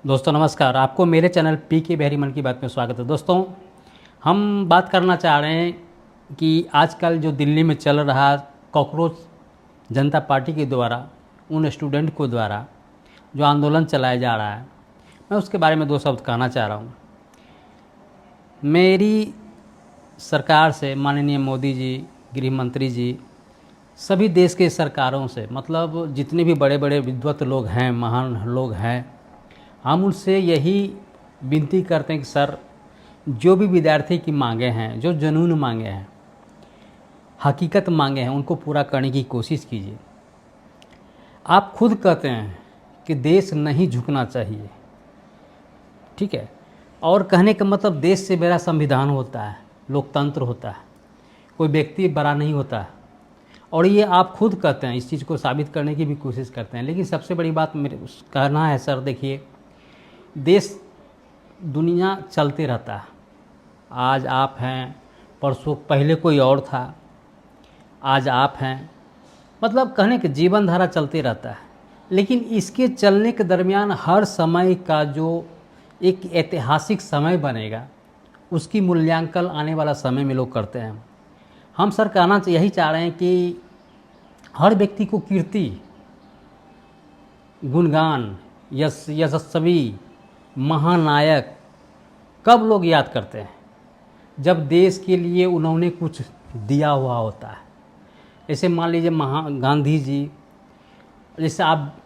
दोस्तों नमस्कार। आपको मेरे चैनल पी के बिहारी मन की बात में स्वागत है। दोस्तों हम बात करना चाह रहे हैं कि आजकल जो दिल्ली में चल रहा कॉकरोच जनता पार्टी के द्वारा उन स्टूडेंट को द्वारा जो आंदोलन चलाया जा रहा है, मैं उसके बारे में दो शब्द कहना चाह रहा हूँ। मेरी सरकार से, माननीय मोदी जी, गृह मंत्री जी, सभी देश के सरकारों से, मतलब जितने भी बड़े बड़े विद्वत लोग हैं, महान लोग हैं, हम उनसे यही विनती करते हैं कि सर, जो भी विद्यार्थी की मांगे हैं, जो जुनून मांगे हैं, हकीकत मांगे हैं, उनको पूरा करने की कोशिश कीजिए। आप खुद कहते हैं कि देश नहीं झुकना चाहिए, ठीक है, और कहने का मतलब देश से मेरा संविधान होता है, लोकतंत्र होता है, कोई व्यक्ति बड़ा नहीं होता है, और ये आप खुद कहते हैं, इस चीज़ को साबित करने की भी कोशिश करते हैं। लेकिन सबसे बड़ी बात मेरे कहना है सर, देखिए, देश दुनिया चलते रहता है। आज आप हैं, परसों पहले कोई और था, आज आप हैं, मतलब कहने के जीवन धारा चलते रहता है। लेकिन इसके चलने के दरमियान हर समय का जो एक ऐतिहासिक समय बनेगा, उसकी मूल्यांकन आने वाला समय में लोग करते हैं। हम सर कहना यही चाह रहे हैं कि हर व्यक्ति को कीर्ति, गुणगान, यशस्वी, महानायक कब लोग याद करते हैं? जब देश के लिए उन्होंने कुछ दिया हुआ होता है। जैसे मान लीजिए गांधी जी, जैसे आप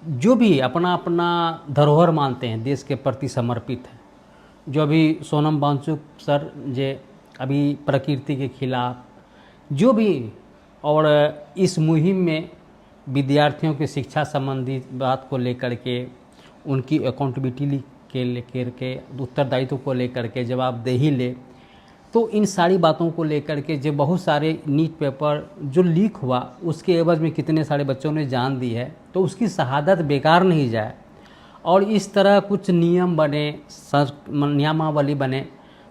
जो भी अपना अपना धरोहर मानते हैं, देश के प्रति समर्पित हैं। जो अभी सोनम वांगचुक सर जे अभी प्रकृति के खिलाफ जो भी, और इस मुहिम में विद्यार्थियों की शिक्षा संबंधी बात को लेकर के, उनकी अकाउंटेबिलिटी के लेकर के, उत्तरदायित्व को लेकर के जवाबदेही ले, तो इन सारी बातों को लेकर के जो बहुत सारे नीट पेपर जो लीक हुआ, उसके एवज में कितने सारे बच्चों ने जान दी है, तो उसकी शहादत बेकार नहीं जाए। और इस तरह कुछ नियम बने, नियमावली बने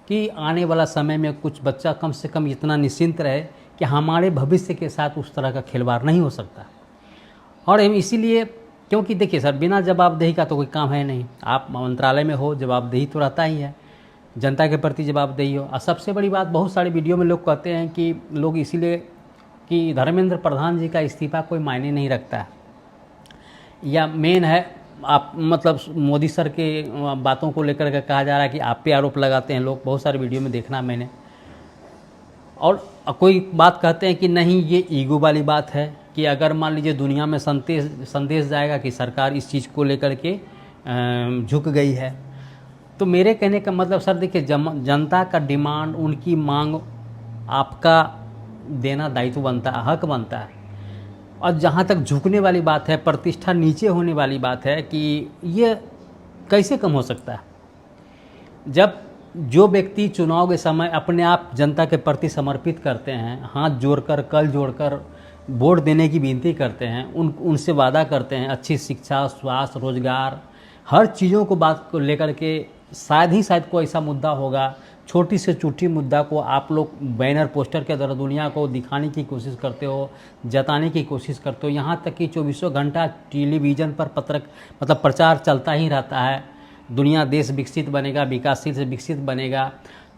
कि आने वाला समय में कुछ बच्चा कम से कम इतना निश्चिंत रहे कि हमारे भविष्य के साथ उस तरह का खिलवाड़ नहीं हो सकता। और इसीलिए, क्योंकि देखिए सर, बिना जवाबदेही का तो कोई काम है नहीं। आप मंत्रालय में हो, जवाबदेही तो रहता ही है, जनता के प्रति जवाबदेही हो। और सबसे बड़ी बात, बहुत सारे वीडियो में लोग कहते हैं कि लोग इसीलिए कि धर्मेंद्र प्रधान जी का इस्तीफा कोई मायने नहीं रखता है, या मेन है आप, मतलब मोदी सर के बातों को लेकर के कहा जा रहा है कि आप पे आरोप लगाते हैं लोग, बहुत सारे वीडियो में देखना मैंने। और कोई बात कहते हैं कि नहीं, ये ईगो वाली बात है कि अगर मान लीजिए दुनिया में संदेश जाएगा कि सरकार इस चीज़ को लेकर के झुक गई है, तो मेरे कहने का मतलब सर देखिए, जनता का डिमांड, उनकी मांग आपका देना दायित्व बनता है, हक बनता है। और जहाँ तक झुकने वाली बात है, प्रतिष्ठा नीचे होने वाली बात है, कि ये कैसे कम हो सकता है? जब जो व्यक्ति चुनाव के समय अपने आप जनता के प्रति समर्पित करते हैं, हाथ जोड़कर, कल जोड़कर वोट देने की विनती करते हैं, उनसे वादा करते हैं अच्छी शिक्षा, स्वास्थ्य, रोजगार, हर चीज़ों को बात को लेकर के, शायद कोई ऐसा मुद्दा होगा, छोटी से छोटी मुद्दा को आप लोग बैनर पोस्टर के द्वारा दुनिया को दिखाने की कोशिश करते हो, जताने की कोशिश करते हो। यहाँ तक कि 24 घंटा टेलीविज़न पर मतलब प्रचार चलता ही रहता है, दुनिया देश विकसित बनेगा, विकासशील से विकसित बनेगा।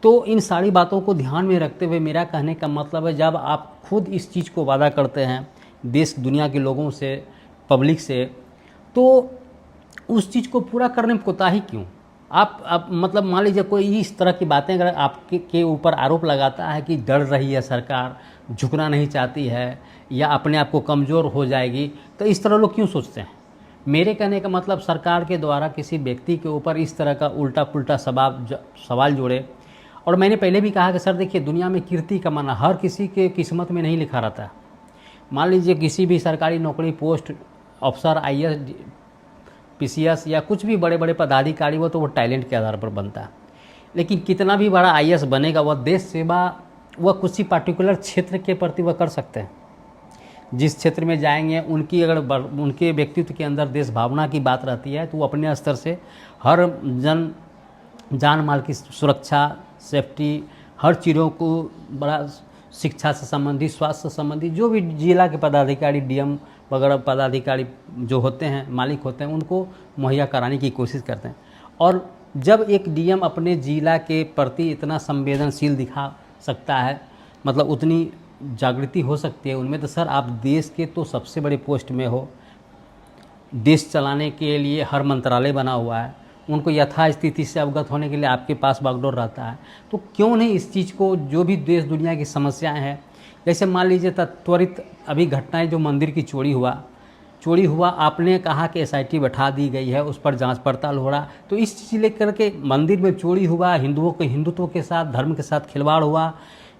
तो इन सारी बातों को ध्यान में रखते हुए मेरा कहने का मतलब है, जब आप खुद इस चीज़ को वादा करते हैं देश दुनिया के लोगों से, पब्लिक से, तो उस चीज़ को पूरा करने में कोताही क्यों? आप मतलब मान लीजिए कोई इस तरह की बातें अगर आपके ऊपर आरोप लगाता है कि डर रही है सरकार, झुकना नहीं चाहती है, या अपने आप को कमज़ोर हो जाएगी, तो इस तरह लोग क्यों सोचते हैं? मेरे कहने का मतलब, सरकार के द्वारा किसी व्यक्ति के ऊपर इस तरह का उल्टा पुल्टा सवाल जोड़े। और मैंने पहले भी कहा कि सर देखिए, दुनिया में कीर्ति कमाना हर किसी के किस्मत में नहीं लिखा रहता है। मान लीजिए किसी भी सरकारी नौकरी, पोस्ट, अफसर, IAS, PCS या कुछ भी बड़े बड़े पदाधिकारी हो, तो वो टैलेंट के आधार पर बनता है। लेकिन कितना भी बड़ा IAS बनेगा, वह देश सेवा, वह किसी पर्टिकुलर क्षेत्र के प्रति वह कर सकते हैं। जिस क्षेत्र में जाएंगे, उनकी अगर उनके व्यक्तित्व के अंदर देश भावना की बात रहती है, तो वो अपने स्तर से हर जान माल की सुरक्षा, सेफ्टी, हर चीज़ों को बड़ा, शिक्षा से संबंधित, स्वास्थ्य से संबंधित, जो भी जिला के पदाधिकारी, DM, वगैरह पदाधिकारी जो होते हैं, मालिक होते हैं, उनको मुहैया कराने की कोशिश करते हैं। और जब एक डीएम अपने जिला के प्रति इतना संवेदनशील दिखा सकता है, मतलब उतनी जागृति हो सकती है उनमें, तो सर आप देश के तो सबसे बड़े पोस्ट में हो, देश चलाने के लिए हर मंत्रालय बना हुआ है, उनको यथास्थिति से अवगत होने के लिए आपके पास बागडोर रहता है, तो क्यों नहीं इस चीज़ को, जो भी देश दुनिया की समस्याएं हैं, जैसे मान लीजिए त्वरित अभी घटनाएं, जो मंदिर की चोरी हुआ, आपने कहा कि एसआईटी बैठा दी गई है, उस पर जांच पड़ताल हो रहा, तो इस चीज़ लेकर के मंदिर में चोरी हुआ, हिंदुओं के हिंदुत्व के साथ, धर्म के साथ खिलवाड़ हुआ,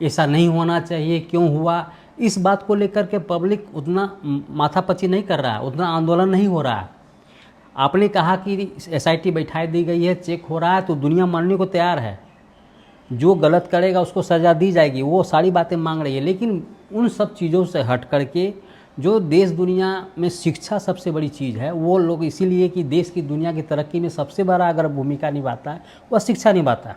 ऐसा नहीं होना चाहिए, क्यों हुआ, इस बात को लेकर के पब्लिक उतना माथापच्ची नहीं कर रहा है, उतना आंदोलन नहीं हो रहा है। आपने कहा कि एसआईटी बैठा दी गई है, चेक हो रहा है, तो दुनिया मानने को तैयार है, जो गलत करेगा उसको सज़ा दी जाएगी, वो सारी बातें मांग रही है। लेकिन उन सब चीज़ों से हट करके जो देश दुनिया में शिक्षा सबसे बड़ी चीज़ है, वो लोग इसीलिए कि देश की दुनिया की तरक्की में सबसे बड़ा अगर भूमिका निभाता है वह शिक्षा निभाता है,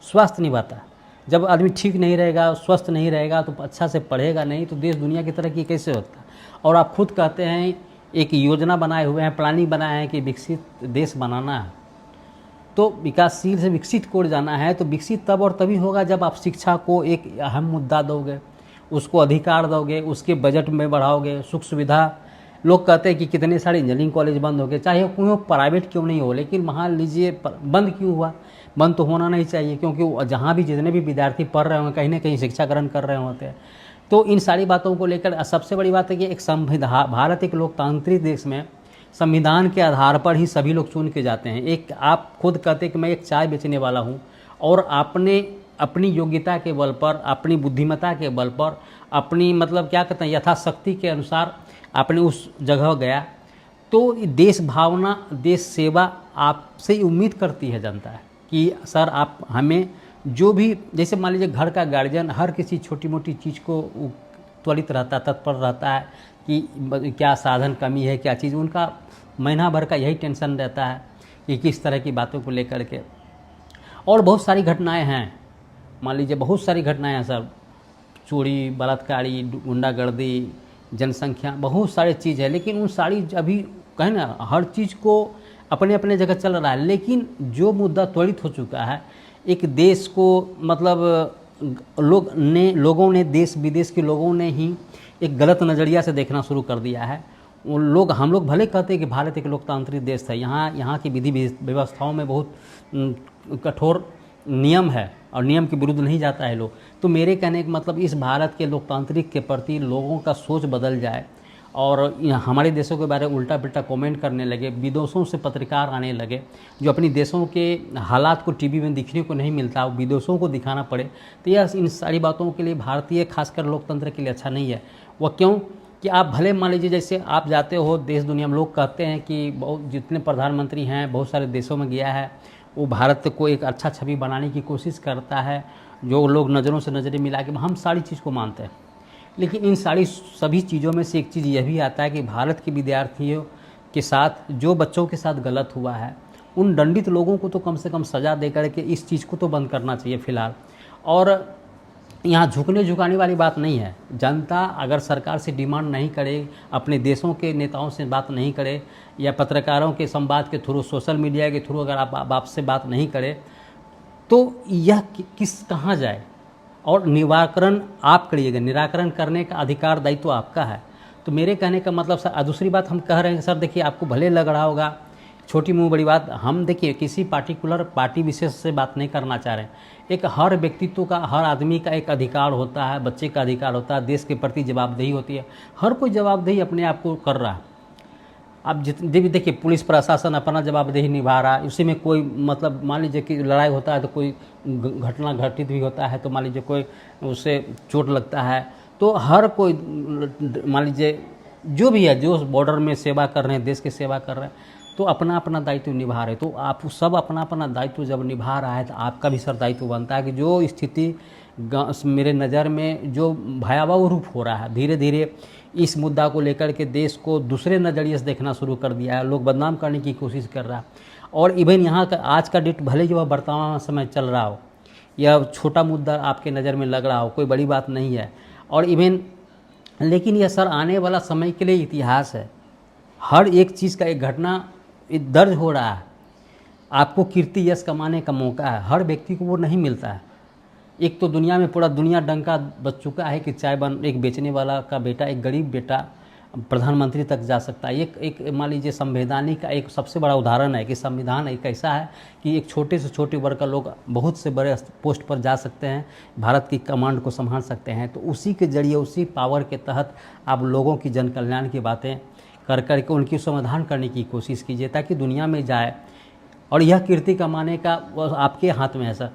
स्वास्थ्य निभाता है। जब आदमी ठीक नहीं रहेगा, स्वस्थ नहीं रहेगा, तो अच्छा से पढ़ेगा नहीं, तो देश दुनिया की तरक्की कैसे होता है। और आप खुद कहते हैं, एक योजना बनाए हुए हैं, प्लानिंग बनाए हैं कि विकसित देश बनाना है, तो विकासशील से विकसित को जाना है, तो विकसित तब और तभी होगा जब आप शिक्षा को एक अहम मुद्दा दोगे, उसको अधिकार दोगे, उसके बजट में बढ़ाओगे, सुख सुविधा। लोग कहते हैं कि कितने सारे इंजीनियरिंग कॉलेज बंद हो गए, चाहे कोई प्राइवेट क्यों नहीं हो, लेकिन मान लीजिए बंद क्यों हुआ, बंद तो होना नहीं चाहिए, क्योंकि जहाँ भी जितने भी विद्यार्थी पढ़ रहे होंगे, कहीं ना कहीं शिक्षा ग्रहण कर रहे होते हैं। तो इन सारी बातों को लेकर सबसे बड़ी बात है कि एक संविधान, भारत एक लोकतांत्रिक देश में संविधान के आधार पर ही सभी लोग चुन के जाते हैं। एक आप खुद कहते हैं कि मैं एक चाय बेचने वाला हूँ, और आपने अपनी योग्यता के बल पर, अपनी बुद्धिमत्ता के बल पर, अपनी मतलब क्या कहते हैं यथाशक्ति के अनुसार आपने उस जगह गया, तो देश भावना, देश सेवा आपसे उम्मीद करती है जनता है कि सर आप हमें जो भी, जैसे मान लीजिए घर का गार्जियन हर किसी छोटी मोटी चीज़ को त्वरित रहता, तत्पर रहता है कि क्या साधन कमी है, क्या चीज़, उनका महीना भर का यही टेंशन रहता है कि किस तरह की बातों को लेकर के। और बहुत सारी घटनाएं हैं, मान लीजिए बहुत सारी घटनाएं हैं सर, चोरी, बलात्कारी, गुंडागर्दी, जनसंख्या, बहुत सारी चीज़ है, लेकिन उन सारी अभी कहें ना, हर चीज़ को अपने अपने जगह चल रहा है। लेकिन जो मुद्दा त्वरित हो चुका है, एक देश को मतलब लोगों ने देश विदेश के लोगों ने ही एक गलत नज़रिया से देखना शुरू कर दिया है। हम लोग भले कहते हैं कि भारत एक लोकतांत्रिक देश है, यहाँ की विधि व्यवस्थाओं में बहुत कठोर नियम है और नियम के विरुद्ध नहीं जाता है लोग। तो मेरे कहने का मतलब इस भारत के लोकतांत्रिक के प्रति लोगों का सोच बदल जाए और हमारे देशों के बारे में उल्टा पिल्टा कमेंट करने लगे, विदेशों से पत्रकार आने लगे जो अपनी देशों के हालात को टीवी में दिखने को नहीं मिलता, विदेशों को दिखाना पड़े, तो यह इन सारी बातों के लिए भारतीय खासकर लोकतंत्र के लिए अच्छा नहीं है। वह क्यों कि आप भले मान लीजिए जैसे आप जाते हो देश दुनिया में, लोग कहते हैं कि बहुत जितने प्रधानमंत्री हैं बहुत सारे देशों में गया है, वो भारत को एक अच्छा छवि बनाने की कोशिश करता है, जो लोग नज़रों से नज़रें मिला के, हम सारी चीज़ को मानते हैं। लेकिन इन सभी चीज़ों में से एक चीज़ यह भी आता है कि भारत के विद्यार्थियों के साथ जो बच्चों के साथ गलत हुआ है, उन दंडित लोगों को तो कम से कम सज़ा दे करके इस चीज़ को तो बंद करना चाहिए फ़िलहाल। और यहाँ झुकाने वाली बात नहीं है। जनता अगर सरकार से डिमांड नहीं करे, अपने देशों के नेताओं से बात नहीं करे, या पत्रकारों के संवाद के थ्रू, सोशल मीडिया के थ्रू अगर आप आपसे बात नहीं करे, तो यह कहाँ जाए। और निराकरण आप करिएगा, निराकरण करने का अधिकार दायित्व आपका है। तो मेरे कहने का मतलब सर, दूसरी बात हम कह रहे हैं सर, देखिए आपको भले लग रहा होगा छोटी मुँह बड़ी बात, हम देखिए किसी पार्टिकुलर पार्टी विशेष से बात नहीं करना चाह रहे हैं। एक हर व्यक्तित्व का, हर आदमी का एक अधिकार होता है, बच्चे का अधिकार होता है, देश के प्रति जवाबदेही होती है, हर कोई जवाबदेही अपने आप को कर रहा है। अब जितने भी देखिए पुलिस प्रशासन अपना जवाबदेही निभा रहा है, उसी में कोई मतलब मान लीजिए कि लड़ाई होता है तो कोई घटना घटित भी होता है, तो मान लीजिए कोई उससे चोट लगता है, तो हर कोई मान लीजिए जो भी है, जो बॉर्डर में सेवा कर रहे हैं, देश की सेवा कर रहे हैं, तो अपना अपना दायित्व निभा रहे हैं। तो आप सब अपना अपना दायित्व जब निभा रहा है, तो आपका भी सर दायित्व बनता है कि जो स्थिति मेरे नज़र में जो भयावह रूप हो रहा है, धीरे धीरे इस मुद्दा को लेकर के देश को दूसरे नज़रिए से देखना शुरू कर दिया है, लोग बदनाम करने की कोशिश कर रहा है। और इवन यहाँ का आज का डेट भले जो वर्तमान समय चल रहा हो, यह छोटा मुद्दा आपके नज़र में लग रहा हो, कोई बड़ी बात नहीं है। और इवन लेकिन यह सर आने वाला समय के लिए इतिहास है। हर एक चीज़ का एक घटना दर्ज हो रहा है। आपको कीर्ति यश कमाने का मौका है, हर व्यक्ति को वो नहीं मिलता है। एक तो दुनिया में पूरा दुनिया डंका बच चुका है कि चाय बन एक बेचने वाला का बेटा, एक गरीब बेटा प्रधानमंत्री तक जा सकता है। एक मान लीजिए संवैधानिक का एक सबसे बड़ा उदाहरण है कि संविधान एक ऐसा है कि एक छोटे से छोटे वर्ग का लोग बहुत से बड़े पोस्ट पर जा सकते हैं, भारत की कमांड को संभाल सकते हैं। तो उसी के जरिए, उसी पावर के तहत आप लोगों की जन कल्याण की बातें कर करके उनकी समाधान करने की कोशिश कीजिए ताकि दुनिया में जाए। और यह कीर्ति कमाने का वो आपके हाथ में है सर।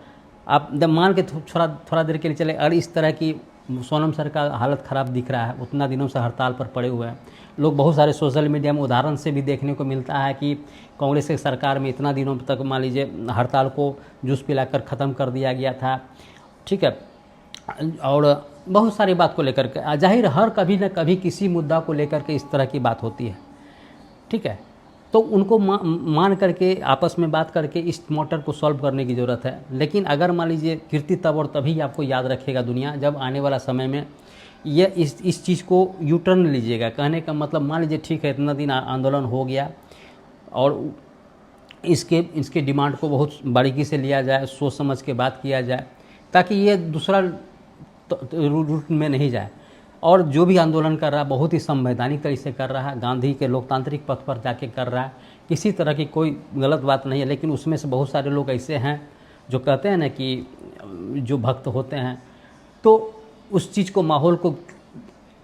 आप जब मान के थोड़ा देर के लिए चले, और इस तरह की सोनम सर का हालत ख़राब दिख रहा है, उतना दिनों से हड़ताल पर पड़े हुए हैं लोग। बहुत सारे सोशल मीडिया में उदाहरण से भी देखने को मिलता है कि कांग्रेस की सरकार में इतना दिनों तक मान लीजिए हड़ताल को जूस पिलाकर ख़त्म कर दिया गया था, ठीक है। और बहुत सारी बात को लेकर के जाहिर हर कभी न कभी किसी मुद्दा को लेकर के इस तरह की बात होती है, ठीक है। तो उनको मान करके आपस में बात करके इस मैटर को सॉल्व करने की ज़रूरत है। लेकिन अगर मान लीजिए कीर्ति तब और तभी आपको याद रखेगा दुनिया, जब आने वाला समय में ये इस चीज़ को यू टर्न लीजिएगा। कहने का मतलब मान लीजिए ठीक है, इतना दिन आंदोलन हो गया और इसके डिमांड को बहुत बारीकी से लिया जाए, सोच समझ के बात किया जाए ताकि ये दूसरा रूट में नहीं जाए। और जो भी आंदोलन कर रहा है बहुत ही संवैधानिक तरीके से कर रहा है, गांधी के लोकतांत्रिक पथ पर जाके कर रहा है, किसी तरह की कोई गलत बात नहीं है। लेकिन उसमें से बहुत सारे लोग ऐसे हैं जो कहते हैं ना कि जो भक्त होते हैं, तो उस चीज़ को, माहौल को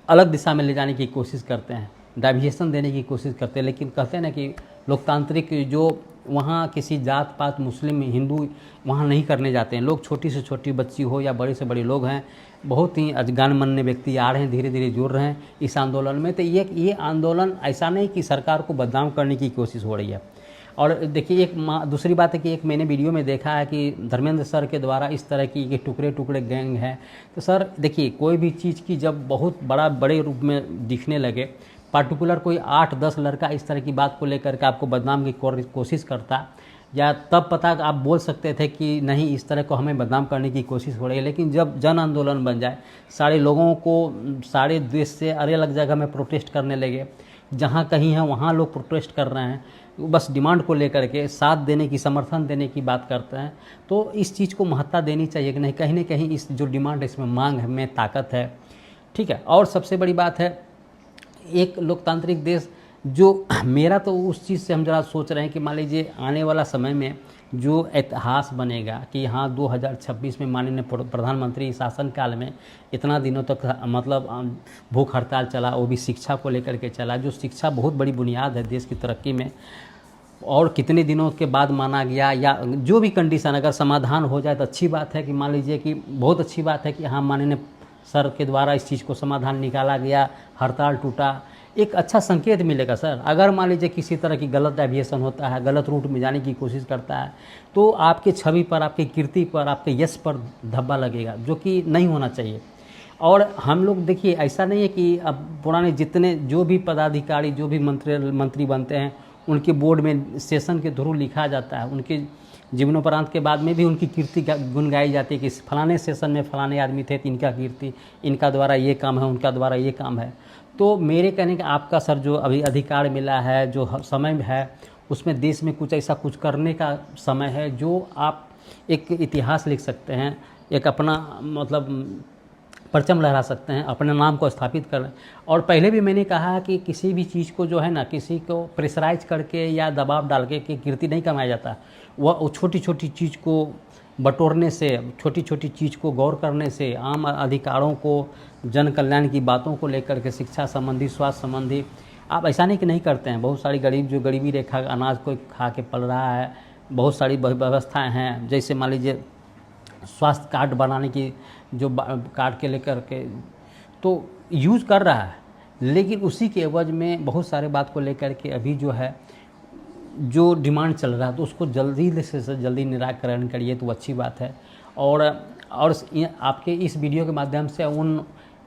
अलग दिशा में ले जाने की कोशिश करते हैं, डाइवर्जेशन देने की कोशिश करते हैं। लेकिन कहते हैं ना कि लोकतांत्रिक जो वहाँ किसी जात पात मुस्लिम हिंदू वहाँ नहीं करने जाते हैं लोग। छोटी से छोटी बच्ची हो या बड़े से बड़े लोग हैं, बहुत ही अजगान-मान्य व्यक्ति आ रहे हैं, धीरे धीरे जुड़ रहे हैं इस आंदोलन में। तो ये आंदोलन ऐसा नहीं कि सरकार को बदनाम करने की कोशिश हो रही है। और देखिए दूसरी बात है कि एक मैंने वीडियो में देखा है कि धर्मेंद्र सर के द्वारा इस तरह की ये टुकड़े टुकड़े गैंग है। तो सर देखिए, कोई भी चीज़ की जब बहुत बड़े रूप में दिखने लगे, पार्टिकुलर कोई 8-10 लड़का इस तरह की बात को लेकर के आपको बदनाम की कोशिश करता, या तब पता आप बोल सकते थे कि नहीं इस तरह को हमें बदनाम करने की कोशिश हो रही है। लेकिन जब जन आंदोलन बन जाए, सारे लोगों को सारे देश से अलग अलग जगह में प्रोटेस्ट करने लगे, जहाँ कहीं है वहाँ लोग प्रोटेस्ट कर रहे हैं, बस डिमांड को लेकर के साथ देने की, समर्थन देने की बात करते हैं। तो इस चीज़ को महत्ता देनी चाहिए कि नहीं, कहीं ना कहीं इस जो डिमांड है इसमें मांग है, में ताकत है, ठीक है। और सबसे बड़ी बात है, एक लोकतांत्रिक देश जो मेरा तो उस चीज़ से हम जरा सोच रहे हैं कि मान लीजिए आने वाला समय में जो इतिहास बनेगा कि हाँ 2026 में माननीय प्रधानमंत्री शासनकाल में इतना दिनों तक मतलब भूख हड़ताल चला, वो भी शिक्षा को लेकर के चला, जो शिक्षा बहुत बड़ी बुनियाद है देश की तरक्की में। और कितने दिनों के बाद माना गया, या जो भी कंडीशन अगर समाधान हो जाए तो अच्छी बात है कि मान लीजिए कि बहुत अच्छी बात है कि हाँ माननीय सर के द्वारा इस चीज़ को समाधान निकाला गया, हड़ताल टूटा, एक अच्छा संकेत मिलेगा सर। अगर मान लीजिए किसी तरह की गलत एविएशन होता है, गलत रूट में जाने की कोशिश करता है, तो आपके छवि पर, आपकी कीर्ति पर, आपके यश पर धब्बा लगेगा, जो कि नहीं होना चाहिए। और हम लोग देखिए, ऐसा नहीं है कि अब पुराने जितने जो भी पदाधिकारी, जो भी मंत्री बनते हैं, उनके बोर्ड में सेशन के थ्रू लिखा जाता है, उनके जीवनोपरांत के बाद में भी उनकी कीर्ति गुण गाई जाती है कि फलाने सेशन में फलाने आदमी थे, इनका कीर्ति, इनका द्वारा ये काम है, उनका द्वारा ये काम है। तो मेरे कहने का आपका सर जो अभी अधिकार मिला है, जो समय है, उसमें देश में कुछ ऐसा कुछ करने का समय है जो आप एक इतिहास लिख सकते हैं, एक अपना मतलब परचम लहरा सकते हैं, अपने नाम को स्थापित कर। और पहले भी मैंने कहा कि किसी भी चीज़ को जो है ना, किसी को प्रेशराइज करके या दबाव डाल के कीर्ति नहीं कमाया जाता। वह छोटी छोटी चीज़ को बटोरने से, छोटी छोटी चीज़ को गौर करने से, आम अधिकारों को, जन कल्याण की बातों को लेकर के, शिक्षा संबंधी, स्वास्थ्य संबंधी, आप ऐसा नहीं कि नहीं करते हैं। बहुत सारी गरीब, जो गरीबी रेखा अनाज को खा के पल रहा है, बहुत सारी व्यवस्थाएँ हैं, जैसे मान लीजिए स्वास्थ्य कार्ड बनाने की, जो कार्ड के लेकर के तो यूज़ कर रहा है। लेकिन उसी के एवज में बहुत सारे बात को लेकर के अभी जो है, जो डिमांड चल रहा है, तो उसको जल्दी से जल्दी निराकरण करिए तो अच्छी बात है। और आपके इस वीडियो के माध्यम से उन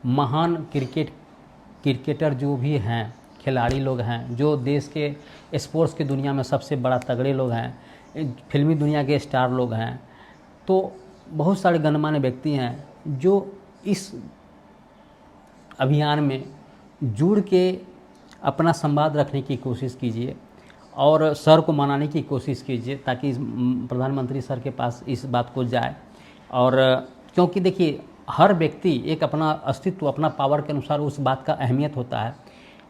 महान क्रिकेटर जो भी हैं, खिलाड़ी लोग हैं, जो देश के स्पोर्ट्स की दुनिया में सबसे बड़ा तगड़े लोग हैं, फिल्मी दुनिया के स्टार लोग हैं, तो बहुत सारे गणमान्य व्यक्ति हैं जो इस अभियान में जुड़ के अपना संवाद रखने की कोशिश कीजिए और सर को मनाने की कोशिश कीजिए ताकि प्रधानमंत्री सर के पास इस बात को जाए। और क्योंकि देखिए हर व्यक्ति एक अपना अस्तित्व, अपना पावर के अनुसार उस बात का अहमियत होता है।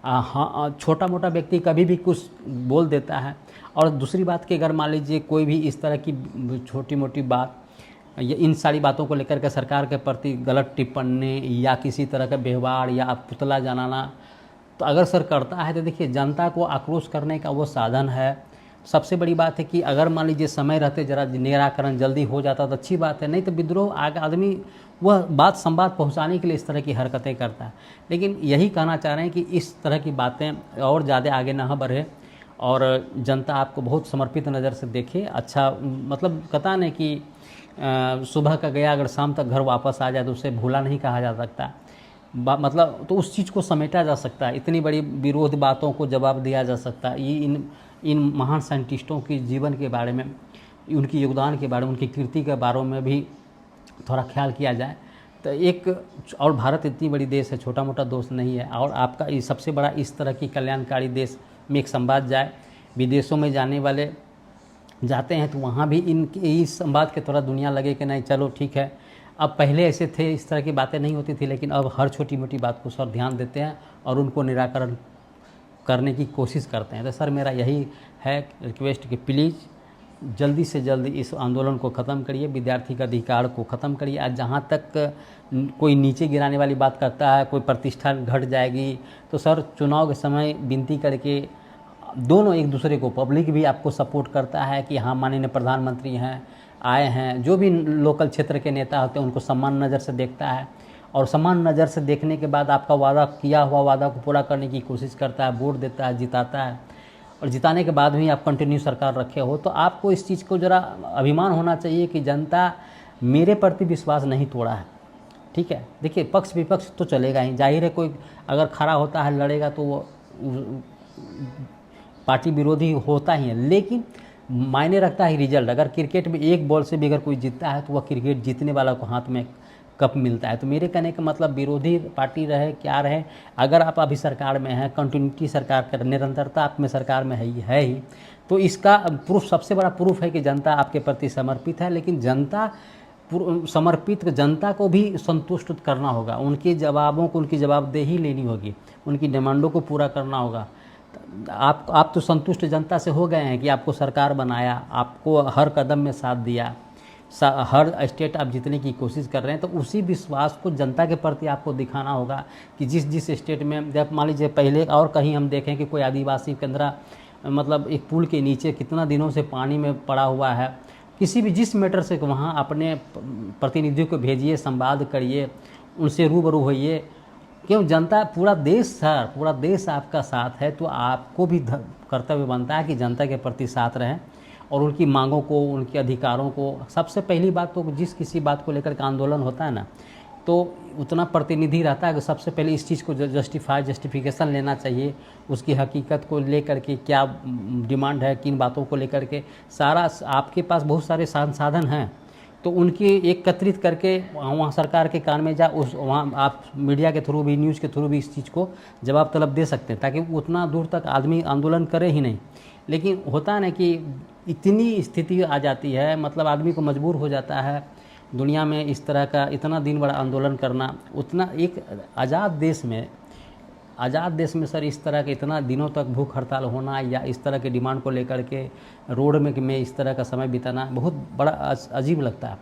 हाँ, छोटा मोटा व्यक्ति कभी भी कुछ बोल देता है। और दूसरी बात कि अगर मान लीजिए कोई भी इस तरह की छोटी मोटी बात, ये इन सारी बातों को लेकर के सरकार के प्रति गलत टिप्पणी या किसी तरह का व्यवहार या पुतला जलाना, तो अगर सर करता है तो देखिए जनता को आक्रोश करने का वो साधन है। सबसे बड़ी बात है कि अगर मान लीजिए समय रहते जरा निराकरण जल्दी हो जाता तो अच्छी बात है, नहीं तो विद्रोह आदमी वह बात संवाद पहुंचाने के लिए इस तरह की हरकतें करता है। लेकिन यही कहना चाह रहे हैं कि इस तरह की बातें और ज़्यादा आगे ना बढ़े और जनता आपको बहुत समर्पित नज़र से देखे। अच्छा, मतलब कहता नहीं कि सुबह का गया अगर शाम तक घर वापस आ जाए तो उसे भूला नहीं कहा जा सकता। मतलब तो उस चीज़ को समेटा जा सकता है, इतनी बड़ी विरोध बातों को जवाब दिया जा सकता है। ये इन महान साइंटिस्टों के जीवन के बारे में, उनकी योगदान के बारे में, उनकी कीर्ति के बारे में भी थोड़ा ख्याल किया जाए तो एक, और भारत इतनी बड़ी देश है, छोटा मोटा दोस्त नहीं है। और आपका ये सबसे बड़ा इस तरह की कल्याणकारी देश में एक संवाद जाए। विदेशों में जाने वाले जाते हैं तो वहाँ भी इस संवाद के थोड़ा दुनिया लगे कि नहीं चलो ठीक है। अब पहले ऐसे थे, इस तरह की बातें नहीं होती थी, लेकिन अब हर छोटी मोटी बात को सर ध्यान देते हैं और उनको निराकरण करने की कोशिश करते हैं। तो सर मेरा यही है रिक्वेस्ट कि प्लीज़ जल्दी से जल्दी इस आंदोलन को ख़त्म करिए, विद्यार्थी का अधिकार को ख़त्म करिए। आज जहाँ तक कोई नीचे गिराने वाली बात करता है, कोई प्रतिष्ठा घट जाएगी, तो सर चुनाव के समय विनती करके दोनों एक दूसरे को, पब्लिक भी आपको सपोर्ट करता है कि हाँ माननीय प्रधानमंत्री हैं, आए हैं, जो भी लोकल क्षेत्र के नेता होते हैं उनको सम्मान नज़र से देखता है और सम्मान नज़र से देखने के बाद आपका वादा, किया हुआ वादा को पूरा करने की कोशिश करता है, वोट देता है, जिताता है। और जिताने के बाद भी आप कंटिन्यू सरकार रखे हो तो आपको इस चीज़ को ज़रा अभिमान होना चाहिए कि जनता मेरे प्रति विश्वास नहीं तोड़ा है। ठीक है, देखिए पक्ष विपक्ष तो चलेगा ही, जाहिर है कोई अगर खड़ा होता है लड़ेगा तो वो पार्टी विरोधी होता ही है, लेकिन मायने रखता है रिजल्ट। अगर क्रिकेट में एक बॉल से भी अगर कोई जीतता है तो वह क्रिकेट जीतने वाला को हाथ में कप मिलता है। तो मेरे कहने का मतलब विरोधी पार्टी रहे क्या रहे, अगर आप अभी सरकार में हैं, कंटिन्यूटी सरकार कर, निरंतरता आप में सरकार में है ही, तो इसका प्रूफ, सबसे बड़ा प्रूफ है कि जनता आपके प्रति समर्पित है। लेकिन जनता समर्पित जनता को भी संतुष्ट करना होगा, उनके जवाबों को, उनकी जवाबदेही लेनी होगी, उनकी डिमांडों को पूरा करना होगा। आप तो संतुष्ट जनता से हो गए हैं कि आपको सरकार बनाया, आपको हर कदम में साथ दिया, हर स्टेट आप जीतने की कोशिश कर रहे हैं, तो उसी विश्वास को जनता के प्रति आपको दिखाना होगा कि जिस स्टेट में, जब मान लीजिए पहले और कहीं हम देखें कि कोई आदिवासी केंद्र, मतलब एक पुल के नीचे कितना दिनों से पानी में पड़ा हुआ है, किसी भी जिस मैटर से वहाँ अपने प्रतिनिधियों को भेजिए, संवाद करिए, उनसे रूबरू होइए। क्यों, जनता, पूरा देश सर, पूरा देश आपका साथ है, तो आपको भी कर्तव्य बनता है कि जनता के प्रति साथ रहें और उनकी मांगों को, उनके अधिकारों को। सबसे पहली बात तो जिस किसी बात को लेकर के आंदोलन होता है ना, तो उतना प्रतिनिधि रहता है कि सबसे पहले इस चीज़ को जस्टिफिकेशन लेना चाहिए, उसकी हकीकत को लेकर के क्या डिमांड है, किन बातों को लेकर के। सारा आपके पास बहुत सारे संसाधन हैं, तो उनकी एकत्रित करके वहाँ सरकार के कान में वहाँ आप मीडिया के थ्रू भी, न्यूज़ के थ्रू भी इस चीज़ को जवाब तलब दे सकते हैं, ताकि उतना दूर तक आदमी आंदोलन करे ही नहीं। लेकिन होता है ना कि इतनी स्थिति आ जाती है, मतलब आदमी को मजबूर हो जाता है दुनिया में इस तरह का इतना दिन बड़ा आंदोलन करना। उतना एक आज़ाद देश में सर इस तरह के इतना दिनों तक भूख हड़ताल होना या इस तरह के डिमांड को लेकर के रोड में इस तरह का समय बिताना बहुत बड़ा अजीब लगता है।